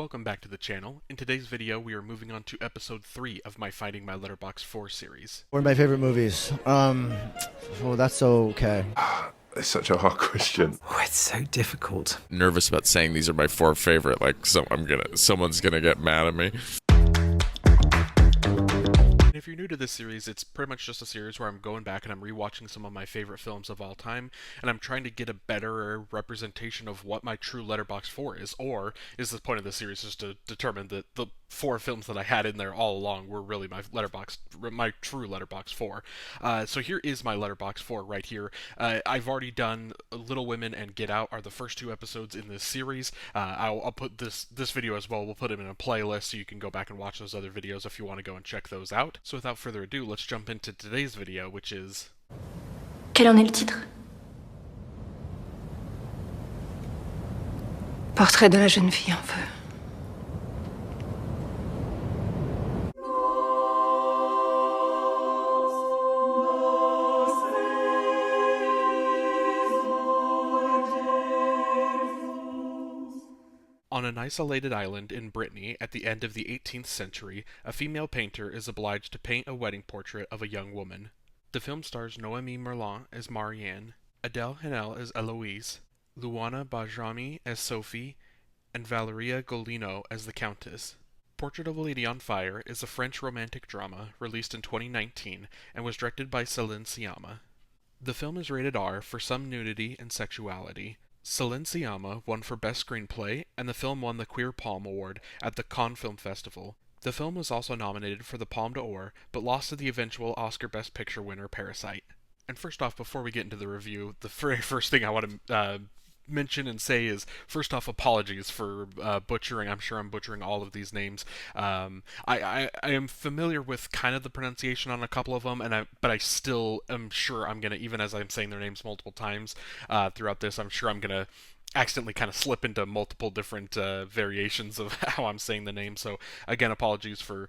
Welcome back to the channel. In today's video, we are moving on to episode 3 of my Finding My Letterboxd 4 series. One of my favorite movies. Well, that's okay. It's such a hard question. Oh, it's so difficult. Nervous about saying these are my 4 favorite. Like, someone's gonna get mad at me. And if you're new to this series, it's pretty much just a series where I'm going back and I'm rewatching some of my favorite films of all time, and I'm trying to get a better representation of what my true Letterboxd 4 is, or is the point of the series just to determine that the 4 films that I had in there all along were really my true Letterboxd 4. So here is my Letterboxd 4 right here. I've already done Little Women and Get Out are the first 2 episodes in this series. I'll put this video as well. We'll put them in a playlist so you can go back and watch those other videos if you want to go and check those out. So without further ado, let's jump into today's video, which is... Quel en est le titre? Portrait de la jeune fille en feu. On an isolated island in Brittany at the end of the 18th century, a female painter is obliged to paint a wedding portrait of a young woman. The film stars Noémie Merlant as Marianne, Adèle Haenel as Eloise, Luana Bajrami as Sophie, and Valeria Golino as the Countess. Portrait of a Lady on Fire is a French romantic drama released in 2019 and was directed by Céline Sciamma. The film is rated R for some nudity and sexuality. Céline Sciamma won for Best Screenplay, and the film won the Queer Palm Award at the Cannes Film Festival. The film was also nominated for the Palme d'Or, but lost to the eventual Oscar Best Picture winner Parasite. And first off, before we get into the review, the very first thing I want to mention and say is, first off, apologies for butchering. I'm sure I'm butchering all of these names. I am familiar with kind of the pronunciation on a couple of them, but I still am sure I'm gonna, even as I'm saying their names multiple times throughout this, I'm sure I'm gonna accidentally kind of slip into multiple different variations of how I'm saying the name. So again, apologies for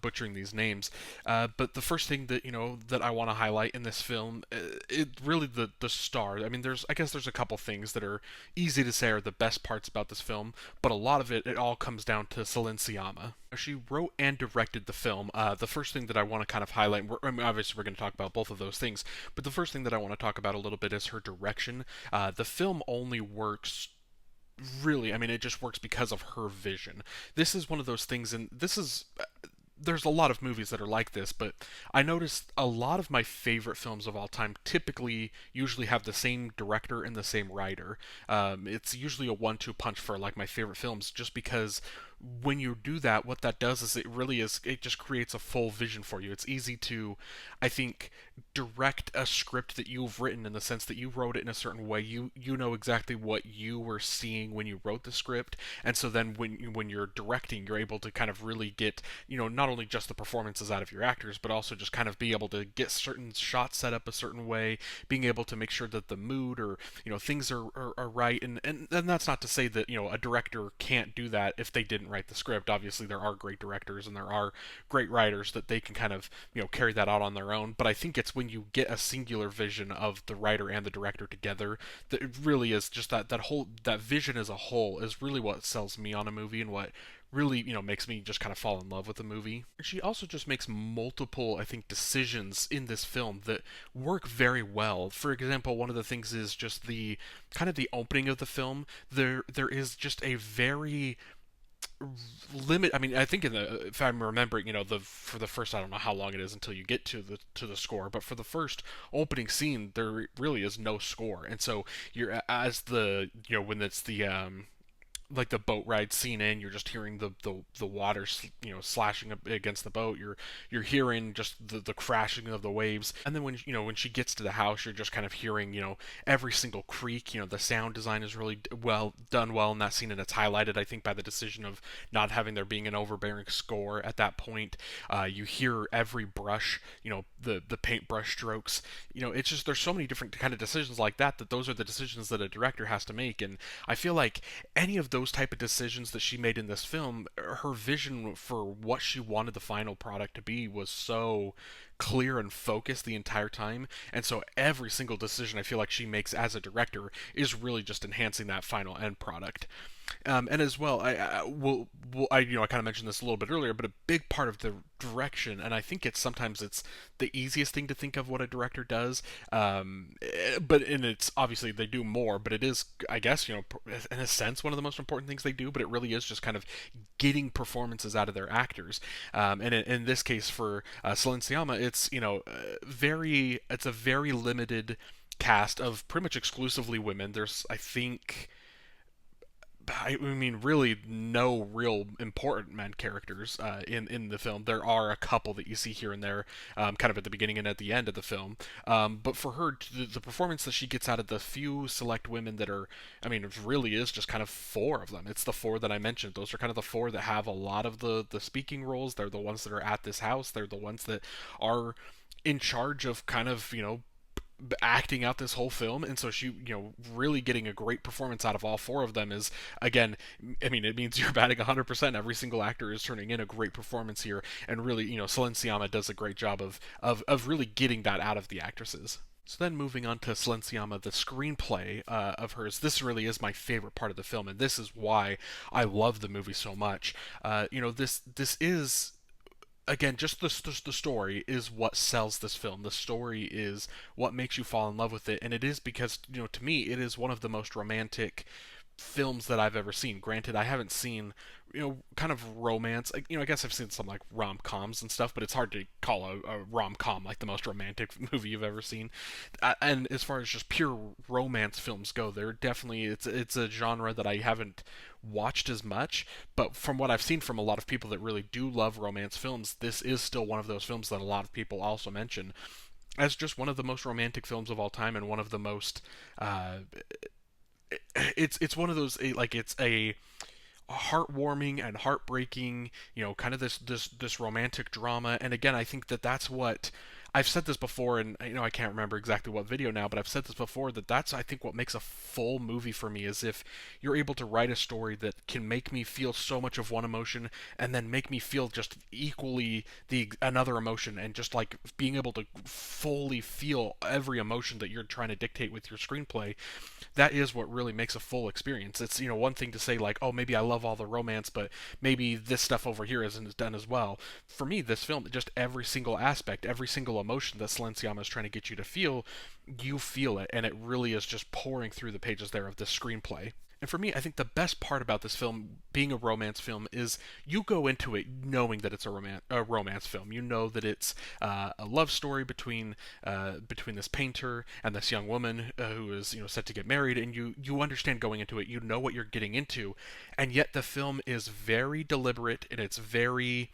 butchering these names. But the first thing that that I want to highlight in this film, it really the star. I mean, I guess there's a couple things that are easy to say are the best parts about this film, but a lot of it all comes down to Céline Sciamma. She wrote and directed the film. The first thing that I want to kind of highlight, obviously we're going to talk about both of those things, but the first thing that I want to talk about a little bit is her direction. The film only works really, I mean, it just works because of her vision. This is one of those things, and there's a lot of movies that are like this, but I noticed a lot of my favorite films of all time usually have the same director and the same writer. It's usually a 1-2 punch for like my favorite films, just because when you do that, what that does is it just creates a full vision for you. It's easy to, I think, direct a script that you've written in the sense that you wrote it in a certain way. You know exactly what you were seeing when you wrote the script, and so then when you're directing, you're able to kind of really get, not only just the performances out of your actors, but also just kind of be able to get certain shots set up a certain way, being able to make sure that the mood or things are right, and that's not to say that a director can't do that if they didn't write the script. Obviously there are great directors and there are great writers that they can kind of carry that out on their own, but I think it's when you get a singular vision of the writer and the director together that it really is just that vision as a whole is really what sells me on a movie and what really makes me just kind of fall in love with the movie. She also just makes multiple, I think, decisions in this film that work very well. For example, one of the things is just the kind of the opening of the film. There is just a very I mean, I think if I'm remembering, for the first, I don't know how long it is until you get to the score, but for the first opening scene, there really is no score, and so you're as the when it's the like the boat ride scene in, you're just hearing the water slashing up against the boat. You're hearing just the crashing of the waves, and then when she gets to the house, you're just kind of hearing every single creak. The sound design is really done well in that scene, and it's highlighted, I think, by the decision of not having there being an overbearing score at that point. You hear every brush, the paintbrush strokes. It's just there's so many different kind of decisions like that those are the decisions that a director has to make, and I feel like any of those type of decisions that she made in this film, her vision for what she wanted the final product to be was so clear and focused the entire time, and so every single decision I feel like she makes as a director is really just enhancing that final end product. And as well, I kind of mentioned this a little bit earlier, but a big part of the direction, and I think sometimes it's the easiest thing to think of what a director does, but in it's obviously they do more, but it is, I guess, in a sense, one of the most important things they do, but it really is just kind of getting performances out of their actors. And in this case for Céline Sciamma, it's a very limited cast of pretty much exclusively women. There's, I mean, really no real important men characters in the film. There are a couple that you see here and there, kind of at the beginning and at the end of the film. But for her, the performance that she gets out of the few select women that are, I mean, it really is just kind of four of them. It's the four that I mentioned. Those are kind of the four that have a lot of the speaking roles. They're the ones that are at this house. They're the ones that are in charge of kind of, acting out this whole film, and so she, really getting a great performance out of all four of them is, again, I mean, it means you're batting 100%. Every single actor is turning in a great performance here, and really, Céline Sciamma does a great job of really getting that out of the actresses. So then moving on to Céline Sciamma, the screenplay of hers, this really is my favorite part of the film, and this is why I love the movie so much. This is, again, just the story is what sells this film. The story is what makes you fall in love with it, and it is because, to me, it is one of the most romantic films that I've ever seen. Granted, I haven't seen, kind of romance. I guess I've seen some like rom-coms and stuff, but it's hard to call a rom-com like the most romantic movie you've ever seen. And as far as just pure romance films go, they're definitely it's a genre that I haven't watched as much, but from what I've seen from a lot of people that really do love romance films, this is still one of those films that a lot of people also mention as just one of the most romantic films of all time, and one of the most it's one of those, it's a heartwarming and heartbreaking, kind of this romantic drama. And again, I think that's what I've said this before, and I can't remember exactly what video now, but I've said this before, that's I think what makes a full movie for me, is if you're able to write a story that can make me feel so much of one emotion and then make me feel just equally another emotion, and just like being able to fully feel every emotion that you're trying to dictate with your screenplay. That is what really makes a full experience. It's, one thing to say like, oh, maybe I love all the romance, but maybe this stuff over here isn't done as well. For me, this film, just every single aspect, every single emotion that Céline Sciamma is trying to get you to feel, you feel it, and it really is just pouring through the pages there of the screenplay. And for me, I think the best part about this film being a romance film is you go into it knowing that it's a romance film. You know that it's a love story between this painter and this young woman who is set to get married, and you understand going into it. You know what you're getting into, and yet the film is very deliberate, and it's very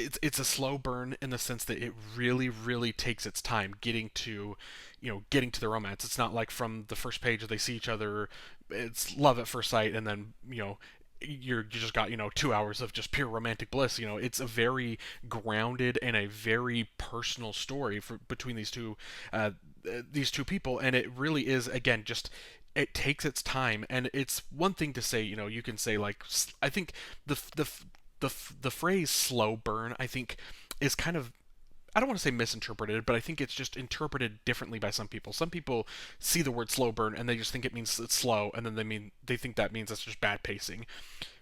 it's a slow burn in the sense that it really, really takes its time getting to the romance. It's not like from the first page they see each other, it's love at first sight, and then you just got 2 hours of just pure romantic bliss. It's a very grounded and a very personal story between these two people, and it really is, again, just it takes its time. And it's one thing to say, you can say, like, I think the phrase slow burn, I think, is kind of, I don't want to say misinterpreted, but I think it's just interpreted differently by some people. Some people see the word slow burn and they just think it means it's slow, and then they think that means it's just bad pacing.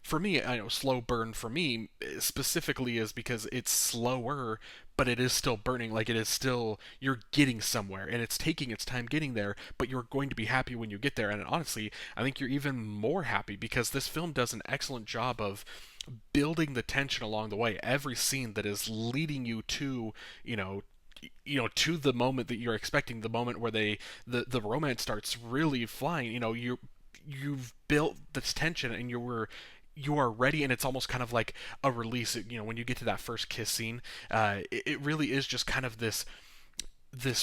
For me, I know slow burn for me specifically is because it's slower, but it is still burning. Like, it is still, you're getting somewhere, and it's taking its time getting there, but you're going to be happy when you get there. And honestly, I think you're even more happy because this film does an excellent job of building the tension along the way. Every scene that is leading you to, to the moment that you're expecting, the moment where the romance starts really flying. You've built this tension, and you are ready, and it's almost kind of like a release. When you get to that first kiss scene, it really is just kind of this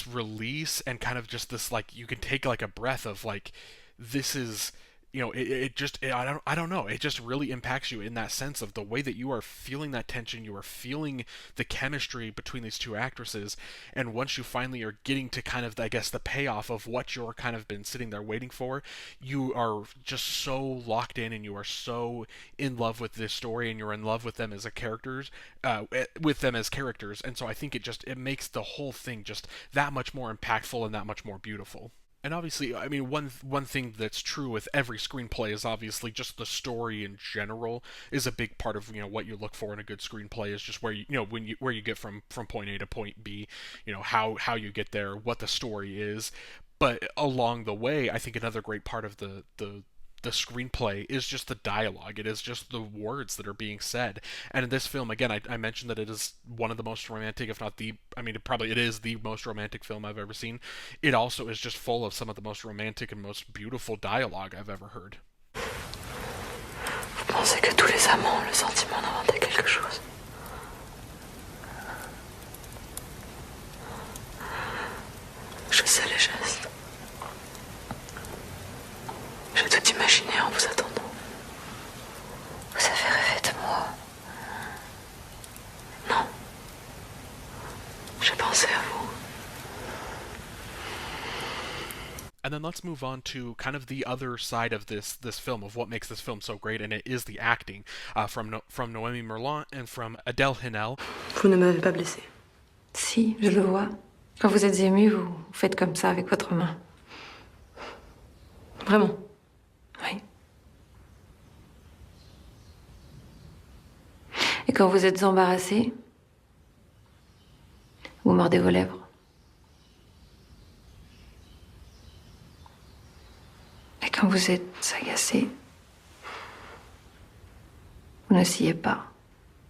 release, and kind of just this, like, you can take like a breath of like, this is I don't know, it just really impacts you in that sense of the way that you are feeling that tension, you are feeling the chemistry between these two actresses, and once you finally are getting to kind of, I guess, the payoff of what you're kind of been sitting there waiting for, you are just so locked in and you are so in love with this story and you're in love with them as a characters, and so I think it makes the whole thing just that much more impactful and that much more beautiful. And obviously, I mean, one thing that's true with every screenplay is obviously just the story in general is a big part of what you look for in a good screenplay is just where you get from point A to point B, how you get there, what the story is. But along the way, I think another great part of the screenplay is just the dialogue. It is just the words that are being said. And in this film, again, I mentioned that it is one of the most romantic, if not the, I mean, it is the most romantic film I've ever seen. It also is just full of some of the most romantic and most beautiful dialogue I've ever heard. Vous pensez que tous les amants ont le sentiment d'inventer quelque chose? Je sais les gestes. J'ai tout imaginé en vous attendant. Vous avez rêvé de moi? Non. J'ai pensé à vous. And then let's move on to kind of the other side of this film, of what makes this film so great, and it is the acting from Noémie Merlant and from Adèle Haenel. Vous ne m'avez pas blessé. Si, je le vois. Quand vous êtes ému, vous faites comme ça avec votre main. Vraiment? Oui. Et quand vous êtes embarrassé, vous mordez vos lèvres. Et quand vous êtes agacé, vous ne sciez pas.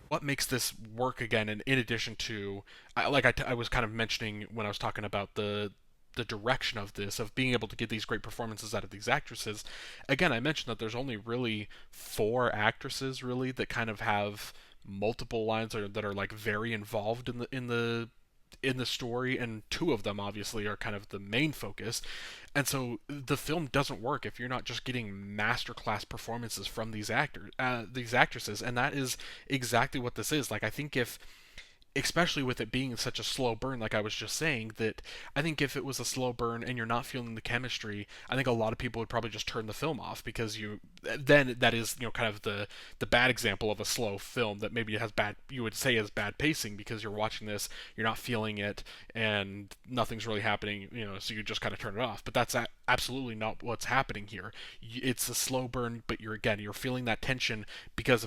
What makes this work again, and in addition to, I was kind of mentioning when I was talking about the direction of this, of being able to get these great performances out of these actresses, again, I mentioned that there's only really 4 actresses really that kind of have multiple lines or that are like very involved in the story, and 2 of them obviously are kind of the main focus. And so the film doesn't work if you're not just getting masterclass performances from these actresses, and that is exactly what this is. Like, I think if, especially with it being such a slow burn, like I was just saying, that I think if it was a slow burn and you're not feeling the chemistry, I think a lot of people would probably just turn the film off, because then that is kind of the bad example of a slow film that maybe you would say has bad pacing, because you're watching this, you're not feeling it, and nothing's really happening, so you just kind of turn it off. But that's absolutely not what's happening here. It's a slow burn, but you're feeling that tension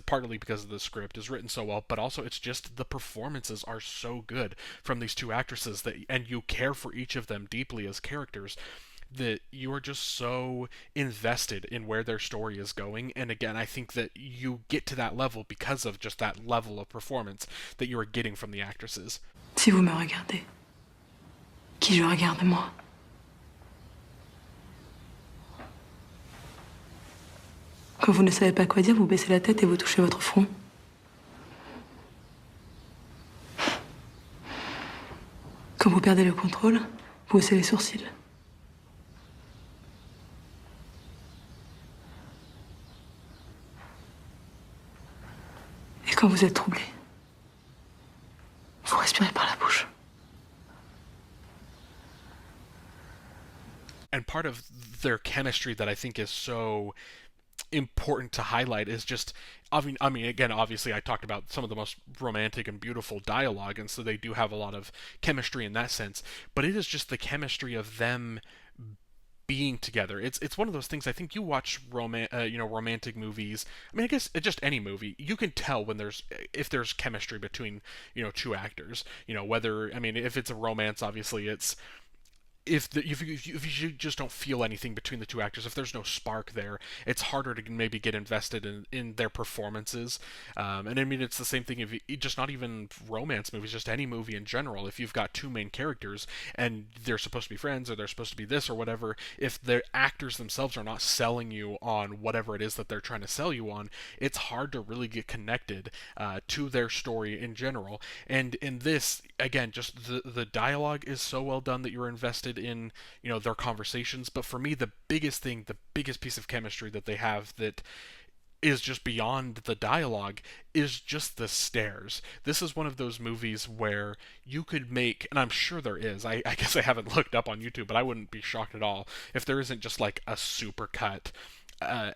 partly because of the script is written so well, but also it's just the performances are so good from these 2 actresses and you care for each of them deeply as characters, that you are just so invested in where their story is going. And again, I think that you get to that level because of just that level of performance that you are getting from the actresses. Si vous me regardez, qui je regarde moi? Quand vous ne savez pas quoi dire, vous baissez la tête et vous touchez votre front. Quand vous perdez le contrôle, vous haussez les sourcils. Et quand vous êtes troublé, vous respirez par la bouche. And part of their chemistry that I think is so important to highlight is just, I mean, again, obviously I talked about some of the most romantic and beautiful dialogue, and so they do have a lot of chemistry in that sense, but it is just the chemistry of them being together. It's one of those things. I think you watch romantic movies. I mean, I guess just any movie, you can tell when if there's chemistry between 2 actors. Whether, I mean, if it's a romance, obviously it's, if you just don't feel anything between the 2 actors, if there's no spark there, it's harder to maybe get invested in their performances. And I mean, it's the same thing if just not even romance movies, just any movie in general. If you've got 2 main characters and they're supposed to be friends, or they're supposed to be this or whatever, if the actors themselves are not selling you on whatever it is that they're trying to sell you on, it's hard to really get connected to their story in general. And in this, again, just the dialogue is so well done that you're invested invested in, their conversations. But for me, the biggest thing, the biggest piece of chemistry that they have that is just beyond the dialogue is just the stares. This is one of those movies where you could make, and I'm sure there is, I guess I haven't looked up on YouTube, but I wouldn't be shocked at all if there isn't just like a super cut.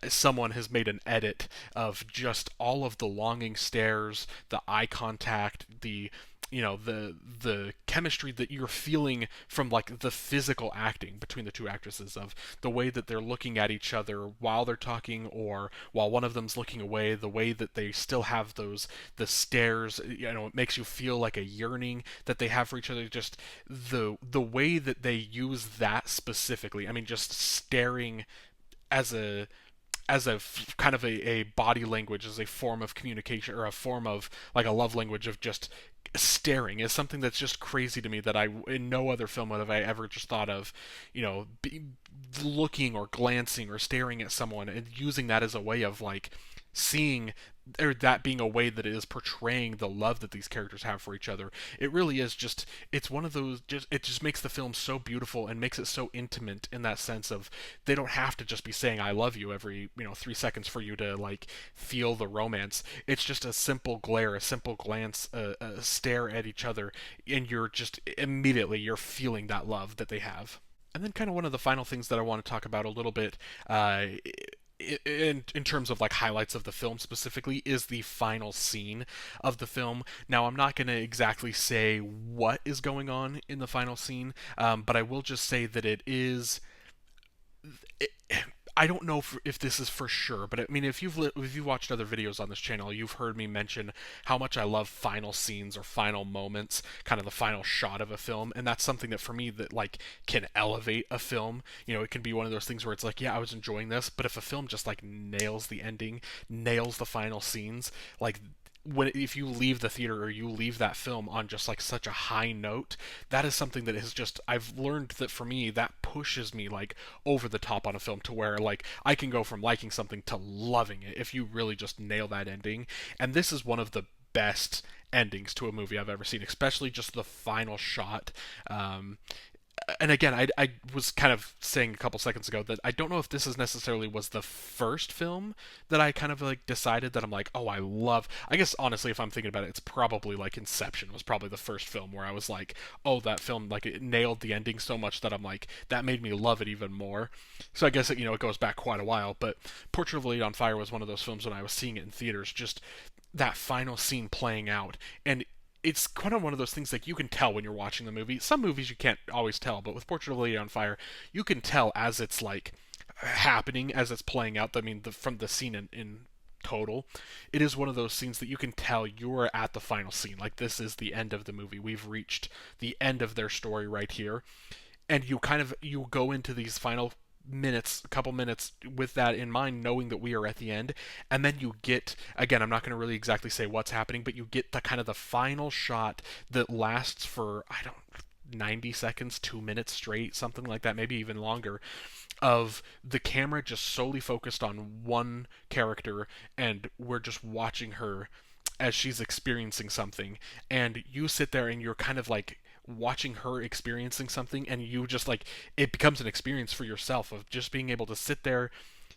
Someone has made an edit of just all of the longing stares, the eye contact, the chemistry that you're feeling from like the physical acting between the two actresses, of the way that they're looking at each other while they're talking or while one of them's looking away, the way that they still have the stares. It makes you feel like a yearning that they have for each other. Just the way that they use that specifically. I mean, just staring as a kind of a body language, as a form of communication, or a form of like a love language of just staring, is something that's just crazy to me, that I in no other film would have I ever just thought of, looking or glancing or staring at someone and using that as a way of like seeing, or that being a way that it is portraying the love that these characters have for each other. It really is just, it's one of those, it just makes the film so beautiful and makes it so intimate in that sense of, they don't have to just be saying I love you every 3 seconds for you to like feel the romance. It's just a simple glare, a simple glance, a stare at each other, and you're just immediately you're feeling that love that they have. And then kind of one of the final things that I want to talk about a little bit, in terms of like highlights of the film specifically, is the final scene of the film. Now, I'm not going to exactly say what is going on in the final scene, but I will just say that it is. I don't know if this is for sure, but I mean, if you've watched other videos on this channel, you've heard me mention how much I love final scenes or final moments, kind of the final shot of a film, and that's something that for me that like can elevate a film. It can be one of those things where it's like, yeah, I was enjoying this, but if a film just like nails the ending, nails the final scenes, like if you leave the theater or you leave that film on just like such a high note, that is something that has just, I've learned that for me that pushes me like over the top on a film, to where like I can go from liking something to loving it if you really just nail that ending. And this is one of the best endings to a movie I've ever seen, especially just the final shot. And again, I was kind of saying a couple seconds ago that I don't know if this is necessarily was the first film that I kind of like decided that I'm like, oh, I guess honestly, if I'm thinking about it, it's probably like Inception was probably the first film where I was like, oh, that film, like it nailed the ending so much that I'm like, that made me love it even more. So I guess it goes back quite a while, but Portrait of a Lady on Fire was one of those films when I was seeing it in theaters, just that final scene playing out. And it's kind of one of those things like you can tell when you're watching the movie. Some movies you can't always tell, but with Portrait of a Lady on Fire, you can tell as it's like happening, as it's playing out. I mean, from the scene in total, it is one of those scenes that you can tell you're at the final scene. Like, this is the end of the movie. We've reached the end of their story right here. And you go into these final a couple minutes with that in mind, knowing that we are at the end, and then you get, again, I'm not going to really exactly say what's happening, but you get the kind of the final shot that lasts for 90 seconds, 2 minutes straight, something like that, maybe even longer, of the camera just solely focused on one character, and we're just watching her as she's experiencing something, and you sit there and you're kind of like watching her experiencing something, and you just like, it becomes an experience for yourself of just being able to sit there,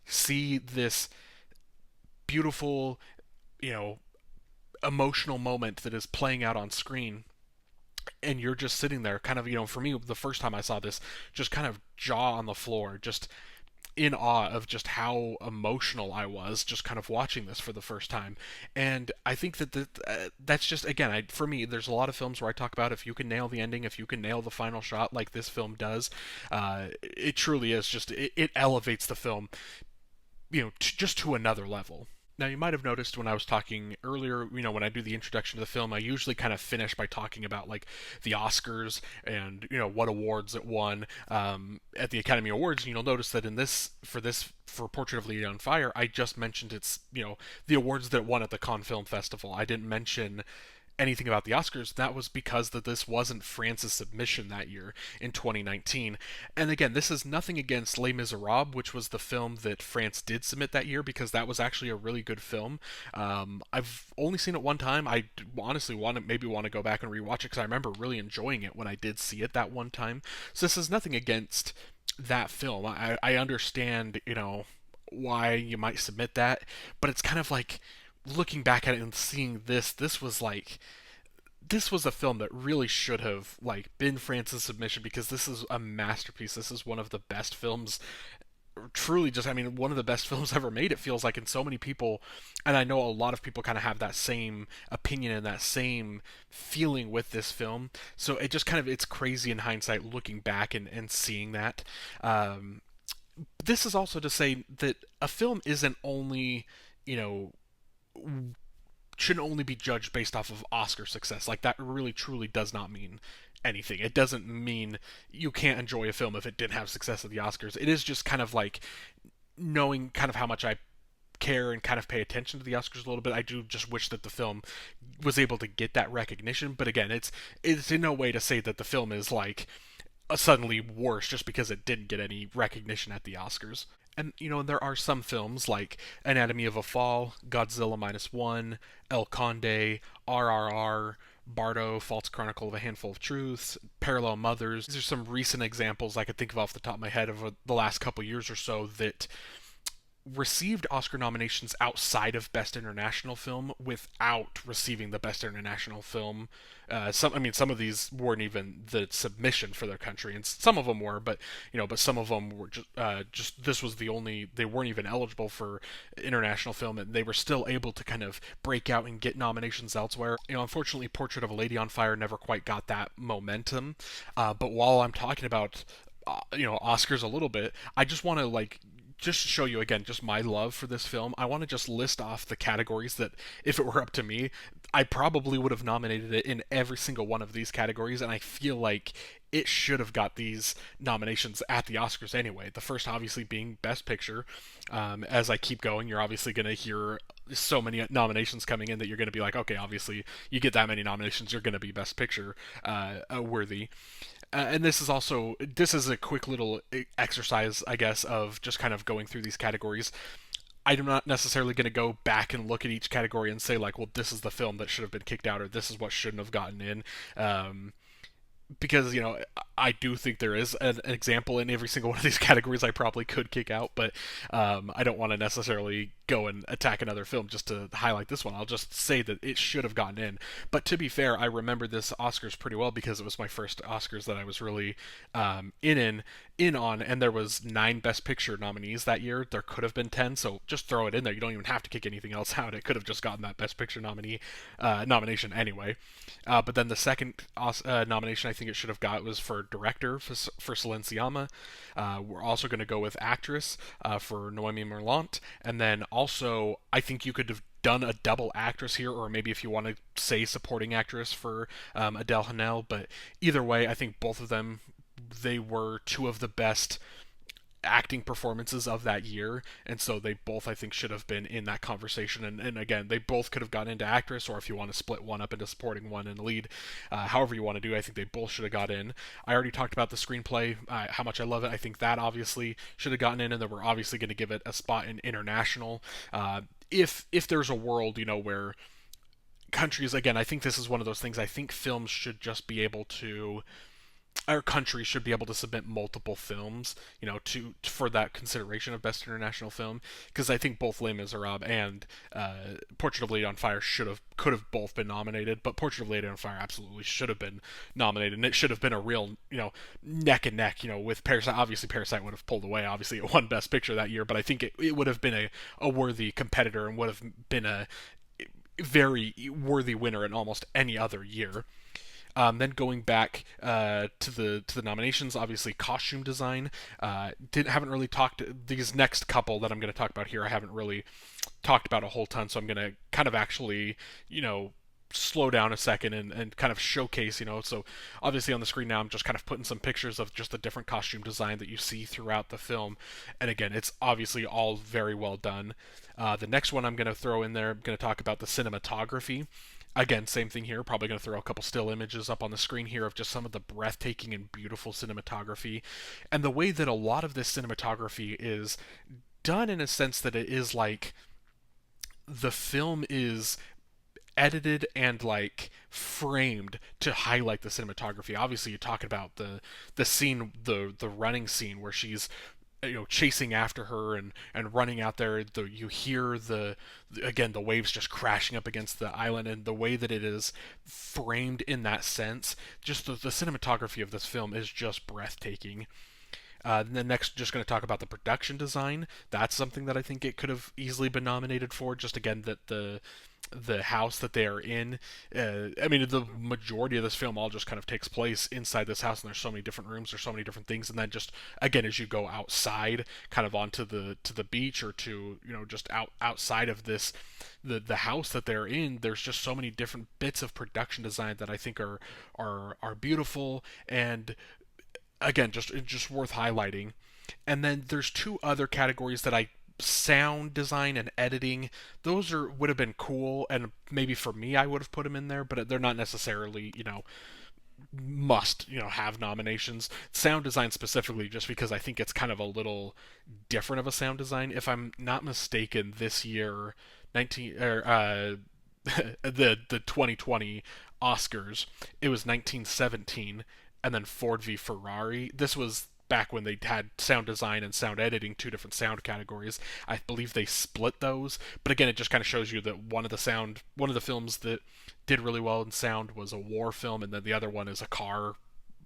see this beautiful, emotional moment that is playing out on screen, and you're just sitting there kind of, for me, the first time I saw this, just kind of jaw on the floor, just in awe of just how emotional I was just kind of watching this for the first time. And I think that's just, again, for me, there's a lot of films where I talk about if you can nail the ending, if you can nail the final shot like this film does, it truly is just, it elevates the film, just to another level. Now, you might have noticed when I was talking earlier, when I do the introduction to the film, I usually kind of finish by talking about, like, the Oscars and, what awards it won at the Academy Awards. And you'll notice that for Portrait of a Lady on Fire, I just mentioned the awards that it won at the Cannes Film Festival. I didn't mention anything about the Oscars, that was because that this wasn't France's submission that year in 2019. And again, this is nothing against Les Miserables, which was the film that France did submit that year, because that was actually a really good film. I've only seen it one time. I honestly want to go back and rewatch it because I remember really enjoying it when I did see it that one time. So this is nothing against that film. I understand, why you might submit that, but it's kind of like looking back at it and seeing this was a film that really should have been France's submission, because this is a masterpiece. This is one of the best films, truly, just, I mean, one of the best films ever made, it feels like. And so many people, and I know a lot of people kind of have that same opinion and that same feeling with this film. So it just kind of, it's crazy in hindsight looking back and seeing that. This is also to say that a film isn't only, shouldn't only be judged based off of Oscar success. Like, that really truly does not mean anything. It doesn't mean you can't enjoy a film if it didn't have success at the Oscars. It is just kind of like knowing kind of how much I care and kind of pay attention to the Oscars a little bit. I do just wish that the film was able to get that recognition. But again, it's in no way to say that the film is suddenly worse just because it didn't get any recognition at the Oscars. And, there are some films like Anatomy of a Fall, Godzilla Minus One, El Conde, RRR, Bardo, False Chronicle of a Handful of Truths, Parallel Mothers. These are some recent examples I could think of off the top of my head of the last couple years or so that received Oscar nominations outside of Best International Film without receiving the Best International Film. Some of these weren't even the submission for their country, and some of them were, but some of them were just this was the only, they weren't even eligible for international film, and they were still able to kind of break out and get nominations elsewhere. Unfortunately, Portrait of a Lady on Fire never quite got that momentum. But while I'm talking about Oscars a little bit, I just want to just to show you again just my love for this film, I want to just list off the categories that, if it were up to me, I probably would have nominated it in every single one of these categories, and I feel like it should have got these nominations at the Oscars anyway. The first obviously being Best Picture. As I keep going, you're obviously going to hear so many nominations coming in that you're going to be like, okay, obviously you get that many nominations, you're going to be Best Picture worthy. And this is a quick little exercise, I guess, of just kind of going through these categories. I'm not necessarily going to go back and look at each category and say, well, this is the film that should have been kicked out, or this is what shouldn't have gotten in. Because, I do think there is an example in every single one of these categories I probably could kick out, but I don't want to necessarily go and attack another film just to highlight this one. I'll just say that it should have gotten in. But to be fair, I remember this Oscars pretty well because it was my first Oscars that I was really in on, and there was 9 Best Picture nominees that year. There could have been 10, so just throw it in there. You don't even have to kick anything else out. It could have just gotten that Best Picture nomination anyway. But then the second nomination I think it should have got was for director for Céline Sciamma. We're also going to go with actress for Noémie Merlant, and then also I think you could have done a double actress here, or maybe if you want to say supporting actress for Adèle Haenel. But either way, I think both of them, they were two of the best acting performances of that year, and so they both, I think, should have been in that conversation. And again, they both could have gone into actress, or if you want to split one up into supporting one and lead, however you want to do, I think they both should have got in. I already talked about the screenplay, how much I love it. I think that obviously should have gotten in, and then we're obviously going to give it a spot in international. If there's a world, where countries, again, I think this is one of those things, I think films should just be able to, our country should be able to submit multiple films, for that consideration of Best International Film, because I think both Les Miserables and Portrait of a Lady on Fire could have both been nominated, but Portrait of a Lady on Fire absolutely should have been nominated, and it should have been a real, neck and neck, with Parasite. Obviously, Parasite would have pulled away. Obviously, it won Best Picture that year, but I think it would have been a worthy competitor and would have been a very worthy winner in almost any other year. Then going back to the nominations, obviously costume design. Haven't really talked, these next couple that I'm going to talk about here, I haven't really talked about a whole ton, so I'm going to kind of actually, slow down a second and kind of showcase, so obviously on the screen now I'm just kind of putting some pictures of just the different costume design that you see throughout the film, and again, it's obviously all very well done. The next one I'm going to throw in there, I'm going to talk about the cinematography. Again, same thing here. Probably going to throw a couple still images up on the screen here of just some of the breathtaking and beautiful cinematography. And the way that a lot of this cinematography is done in a sense that it is like the film is edited and like framed to highlight the cinematography. Obviously, you're talking about the scene, the running scene where she's chasing after her and running out there. You hear again the waves just crashing up against the island, and the way that it is framed in that sense, just the cinematography of this film is just breathtaking. Then next, just going to talk about the production design. That's something that I think it could have easily been nominated for. Just again, that the house that they are in. I mean, the majority of this film all just kind of takes place inside this house, and there's so many different rooms, there's so many different things, and then just again, as you go outside, kind of onto the beach, or to just outside of this the house that they're in, there's just so many different bits of production design that I think are beautiful, and again, just worth highlighting. And then there's two other categories that sound design and editing. Those would have been cool, and maybe for me I would have put them in there, but they're not necessarily must have nominations. Sound design specifically, just because I think it's kind of a little different of a sound design. If I'm not mistaken, this year 19 or the 2020 Oscars, it was 1917, and then Ford v Ferrari. This was back when they had sound design and sound editing, two different sound categories. I believe they split those, but again, it just kind of shows you that one of the films that did really well in sound was a war film, and then the other one is a car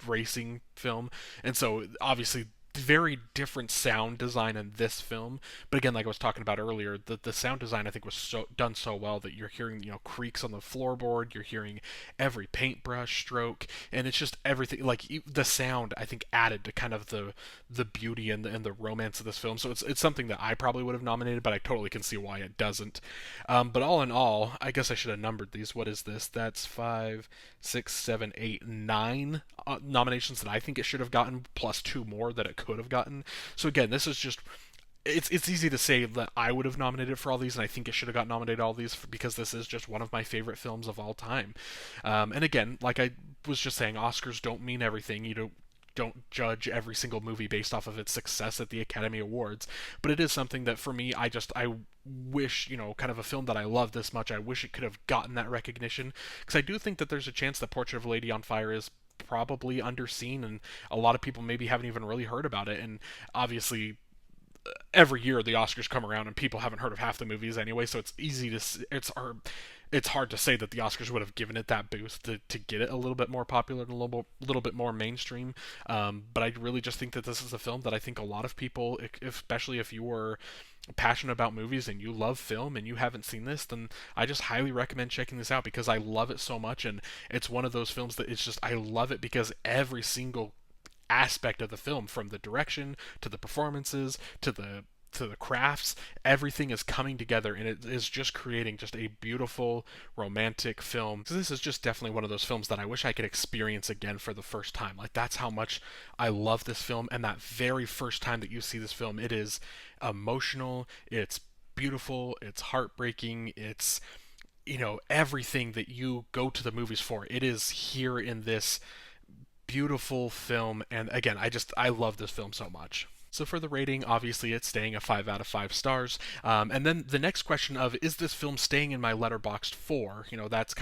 racing film. And so obviously very different sound design in this film, but again, like I was talking about earlier, the sound design I think was done so well that you're hearing creaks on the floorboard, you're hearing every paintbrush stroke, and it's just everything. Like the sound I think added to kind of the beauty and the romance of this film. So it's something that I probably would have nominated, but I totally can see why it doesn't. But all in all, I guess I should have numbered these. What is this? That's 5, 6, 7, 8, 9 nominations that I think it should have gotten, plus 2 more that it could have gotten. So again, this is just it's easy to say that I would have nominated for all these, and I think it should have got nominated all these because this is just one of my favorite films of all time. And again, like I was just saying, Oscars don't mean everything. You don't judge every single movie based off of its success at the Academy Awards, but it is something that for me, I wish, kind of a film that I love this much, I wish it could have gotten that recognition, because I do think that there's a chance that Portrait of a Lady on Fire is probably underseen, and a lot of people maybe haven't even really heard about it. And obviously every year the Oscars come around and people haven't heard of half the movies anyway, so it's hard to say that the Oscars would have given it that boost to get it a little bit more popular and a little bit more mainstream. But I really just think that this is a film that I think a lot of people, especially if you were passionate about movies and you love film and you haven't seen this, then I just highly recommend checking this out, because I love it so much. And it's one of those films that it's just, I love it because every single aspect of the film, from the direction to the performances to the crafts, everything is coming together, and it is just creating just a beautiful romantic film. So this is just definitely one of those films that I wish I could experience again for the first time. Like, that's how much I love this film. And that very first time that you see this film, it is emotional, it's beautiful, it's heartbreaking, it's everything that you go to the movies for, it is here in this beautiful film. And again, I love this film so much. So for the rating, obviously it's staying a 5 out of 5 stars. And then the next question of, is this film staying in my Letterboxd 4? That's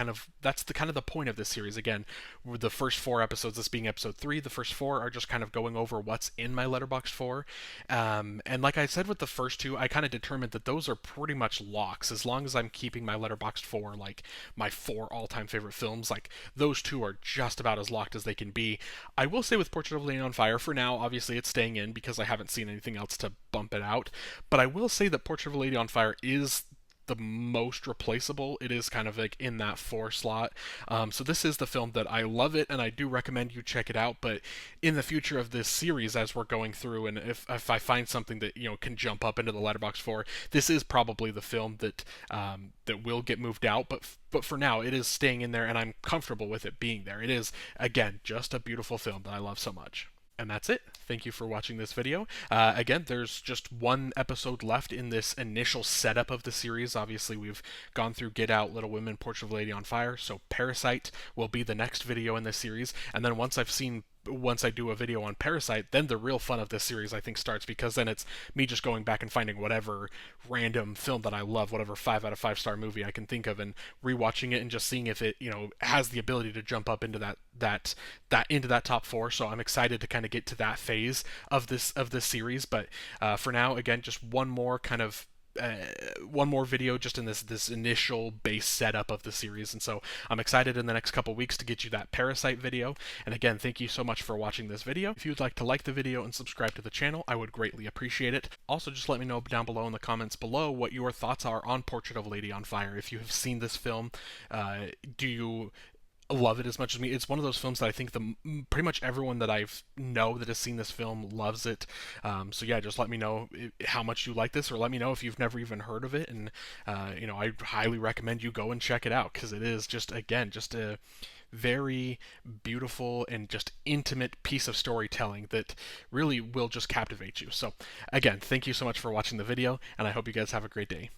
the point of this series. Again, the first 4 episodes, this being episode 3, the first 4 are just kind of going over what's in my Letterboxd 4. And like I said with the first 2, I kind of determined that those are pretty much locks. As long as I'm keeping my Letterboxd 4, like my 4 all-time favorite films, like those 2 are just about as locked as they can be. I will say with Portrait of a Lady on Fire, for now, obviously it's staying in because I haven't seen anything else to bump it out. But I will say that Portrait of a Lady on Fire is the most replaceable. It is kind of like in that 4 slot. So this is the film that I love it, and I do recommend you check it out. But in the future of this series, as we're going through, and if I find something that can jump up into the Letterboxd 4, this is probably the film that will get moved out. But for now, it is staying in there, and I'm comfortable with it being there. It is, again, just a beautiful film that I love so much. And that's it. Thank you for watching this video. Again, there's just one episode left in this initial setup of the series. Obviously, we've gone through Get Out, Little Women, Portrait of a Lady on Fire, so Parasite will be the next video in this series. And then once I do a video on Parasite, then the real fun of this series, I think, starts, because then it's me just going back and finding whatever random film that I love, whatever 5 out of 5 star movie I can think of, and rewatching it and just seeing if it, has the ability to jump up into that top 4. So I'm excited to kind of get to that phase of this series. But for now, again, just one more video just in this initial base setup of the series. And so I'm excited in the next couple weeks to get you that Parasite video. And again, thank you so much for watching this video. If you'd like to like the video and subscribe to the channel, I would greatly appreciate it. Also, just let me know down below in the comments below what your thoughts are on Portrait of a Lady on Fire. If you have seen this film, do you love it as much as me? It's one of those films that I think pretty much everyone that I've know that has seen this film loves it. So yeah, just let me know how much you like this, or let me know if you've never even heard of it. And I highly recommend you go and check it out, because it is just a very beautiful and just intimate piece of storytelling that really will just captivate you. So again, thank you so much for watching the video, and I hope you guys have a great day.